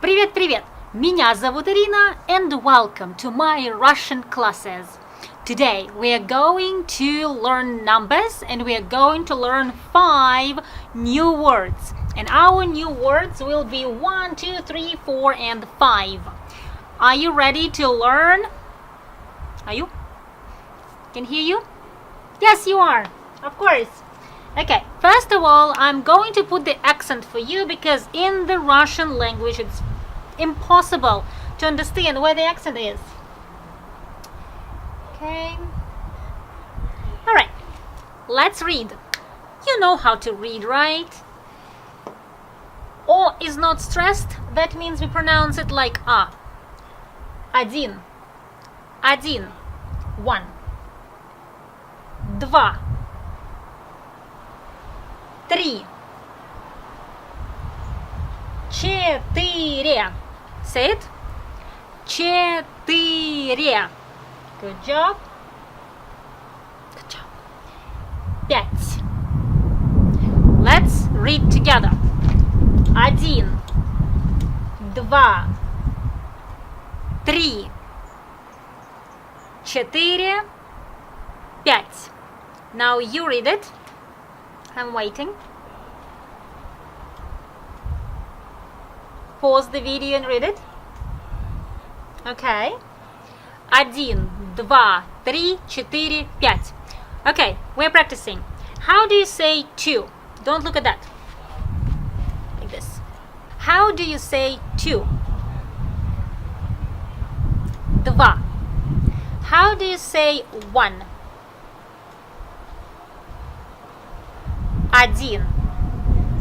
Привет! Меня зовут Irina and welcome to my Russian classes. Today we are going to learn numbers and we are going to learn 5 new words. And our new words will be 1, 2, 3, 4 and 5. Are you ready to learn? Are you? Can hear you? Yes, you are. Of course. Okay, first of all, I'm going to put the accent for you because in the Russian language it's impossible to understand where the accent is. Okay. Alright, let's read. You know how to read, right? O is not stressed, that means we pronounce it like A. Один. Один. One. Два. Три. Четыре. Say it. Четыре. Good job. Good job. Пять. Let's read together. Один. Два. Три. Четыре. Пять. Now you read it. I'm waiting. Pause the video and read it. Okay. Один, два, три, четыре, пять. Okay, we're practicing. How do you say two? Don't look at that. Like this. How do you say two? Два. How do you say one? Один.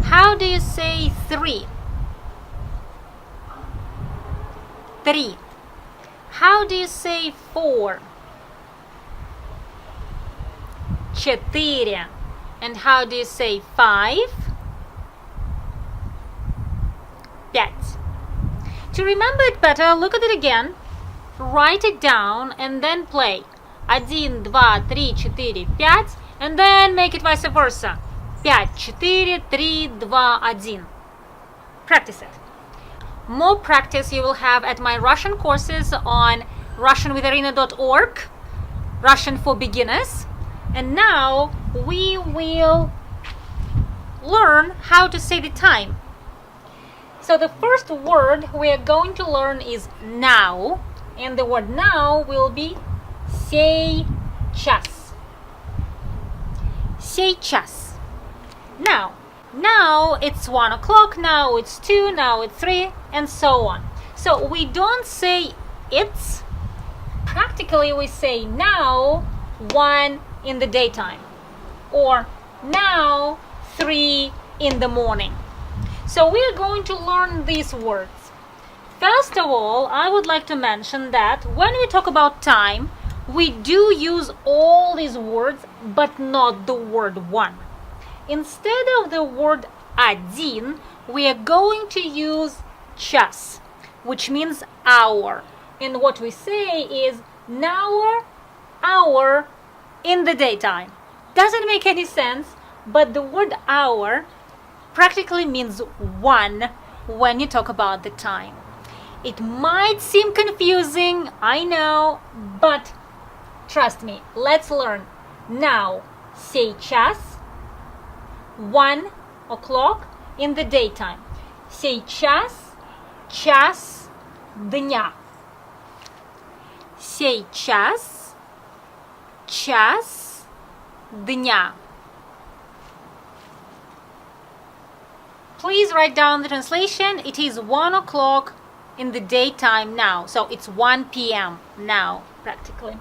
How do you say three? Три. How do you say four? Четыре. And how do you say five? Пять. To remember it better, look at it again, write it down and then play. Один, два, три, четыре, пять, and then make it vice versa. Пять, четыре, три, два, один. Practice it. More practice you will have at my Russian courses on russianwithirina.org, Russian for beginners. And now we will learn how to say the time. So the first word we are going to learn is now, and the word now will be сейчас. Сейчас. Now it's 1 o'clock, now it's 2, now it's 3, and so on. So we don't say it's. Practically we say now 1 in the daytime or now 3 in the morning. So we are going to learn these words. First of all, I would like to mention that when we talk about time, we do use all these words but not the word one. Instead of the word один, we are going to use час, which means hour. And what we say is now hour in the daytime. Doesn't make any sense, but the word hour practically means one when you talk about the time. It might seem confusing, I know, but trust me, let's learn. Now, сейчас, 1 o'clock in the daytime. Сейчас, час дня. Сейчас, час дня. Please write down the translation. It is 1 o'clock in the daytime now. So it's 1 p.m. now, practically.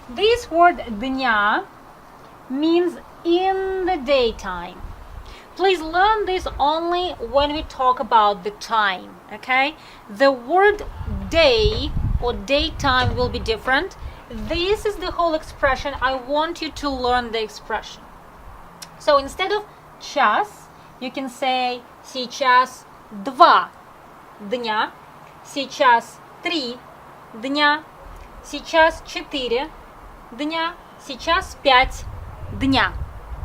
This word дня means in the daytime. Please learn this only when we talk about the time, okay? The word day or daytime will be different. This is the whole expression. I want you to learn the expression. So instead of час, you can say сейчас 2 дня, сейчас 3 дня, сейчас 4 дня, сейчас 5 дня.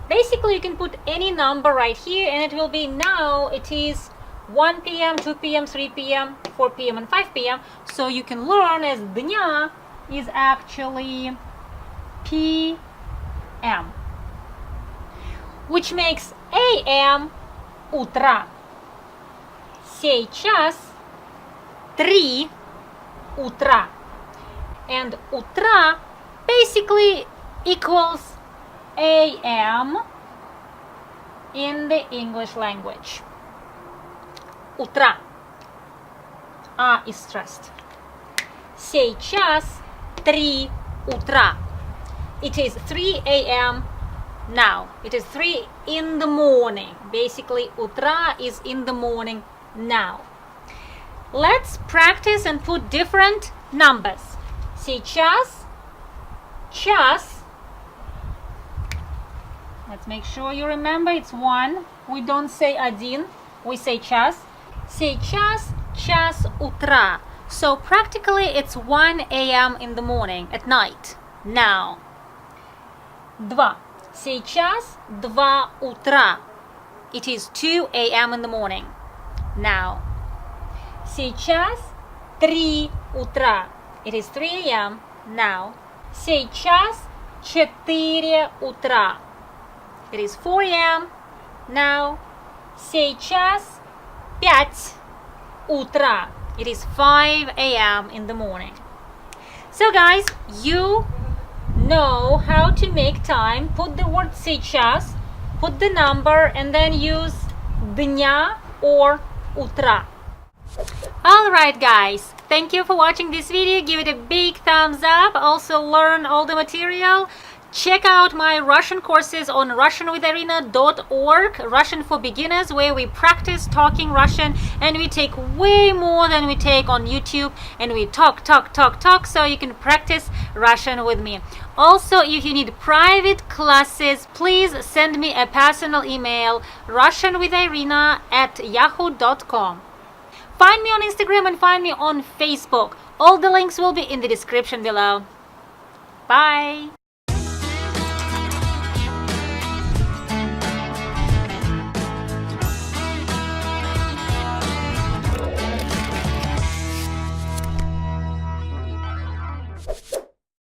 Basically, you can put any number right here and it will be now it is 1 p.m., 2 p.m., 3 p.m., 4 p.m., and 5 p.m. So you can learn as dня is actually p.m., which makes a.m. утра. Сейчас 3 утра. And утра basically equals a.m. in the English language. Утра. A is stressed. Сейчас 3 утра. It is 3 a.m. now. It is 3 in the morning. Basically, утра is in the morning now. Let's practice and put different numbers. Сейчас, час. Let's make sure you remember it's 1. We don't say один, we say час. Сейчас, час утра. So practically it's 1 a.m. in the morning, at night, now. 2. Сейчас 2 утра. It is 2 a.m. in the morning, now. Сейчас 3 утра. It is 3 a.m. now. Сейчас 4 утра. It is 4 a.m. now. Сейчас 5 утра. It is 5 a.m. in the morning. So guys, you know how to make time. Put the word сейчас, put the number, and then use дня or утра. Alright guys, thank you for watching this video. Give it a big thumbs up. Also learn all the material. Check out my Russian courses on russianwithirina.org, Russian for Beginners, where we practice talking Russian and we take way more than we take on YouTube, and we talk so you can practice Russian with me. Also, if you need private classes, please send me a personal email, russianwithirina@yahoo.com. Find me on Instagram and find me on Facebook. All the links will be in the description below. Bye!